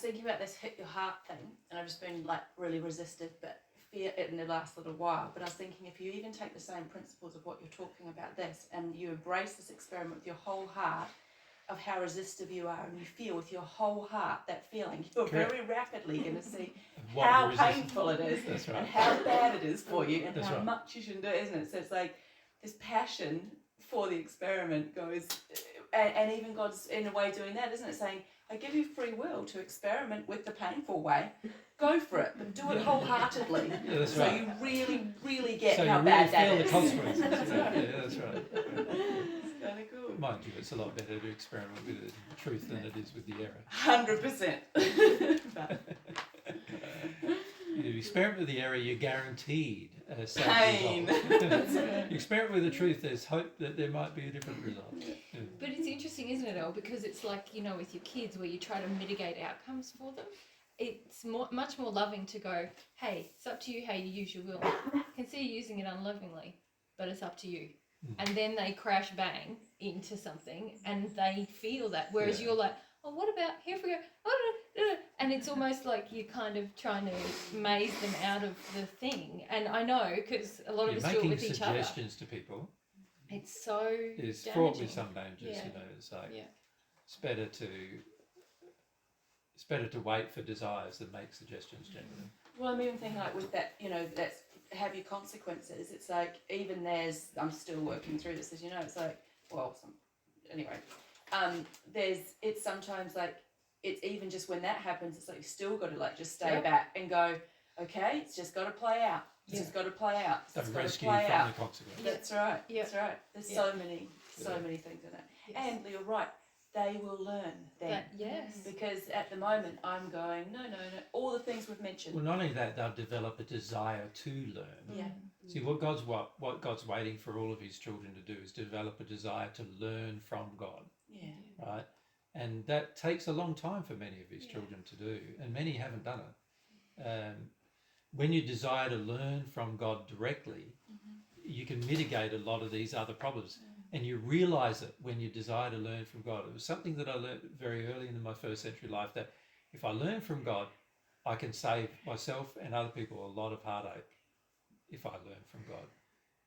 was thinking about this hit your heart thing, and I've just been like really resistive, but fear it in the last little while. But I was thinking, if you even take the same principles of what you're talking about this, and you embrace this experiment with your whole heart, of how resistive you are, and you feel with your whole heart that feeling, you're very rapidly going to see how painful it is, and how bad it is for you, and how much you shouldn't do it, isn't it? So it's like this passion for the experiment goes, and even God's in a way doing that, isn't it? Saying, I give you free will to experiment with the painful way. Go for it, but do it wholeheartedly. So you really, really get how bad that is. So you really feel the consequences. Yeah, that's right. It's kind of cool. Mind you, it's a lot better to experiment with the truth than it is with the error. 100%. You experiment with the error, you're guaranteed a sad pain. result. You experiment with the truth, there's hope that there might be a different result. Yeah. But it's interesting, isn't it, Elle? Because it's like, with your kids where you try to mitigate outcomes for them. It's much more loving to go, hey, it's up to you how you use your will. I can see you using it unlovingly, but it's up to you. And then they crash bang into something and they feel that. Whereas you're like, oh, what about, here we go, oh, and it's almost like you're kind of trying to maze them out of the thing. And I know, because a lot of us do it with each other. Making suggestions to people. It's so It's damaging. fraught with some dangers, it's like, it's better to wait for desires than make suggestions generally. Well, I'm even thinking like with that, that's have your consequences. It's like, even I'm still working through this, as you know, it's like, it's sometimes like, it's even just when that happens, it's like you still got to like just stay back and go, okay, it's just got to play out. It's just got to play out. It's Don't got to rescue play from out. the consequences. That's right. That's right. There's so many things in it. Yes. And you're right. They will learn then. Because at the moment I'm going, no. All the things we've mentioned. Well, not only that, they'll develop a desire to learn. Yeah. See, what God's waiting for all of His children to do is develop a desire to learn from God. Yeah. Right? And that takes a long time for many of His children to do, and many haven't done it. When you desire to learn from God directly, you can mitigate a lot of these other problems. And you realise it when you desire to learn from God. It was something that I learned very early in my first century life, that if I learn from God, I can save myself and other people a lot of heartache if I learn from God.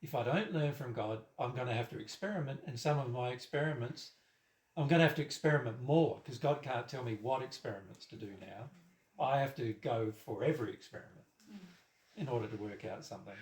If I don't learn from God, I'm going to have to experiment, and some of my experiments, I'm going to have to experiment more, because God can't tell me what experiments to do now. I have to go for every experiment in order to work out something.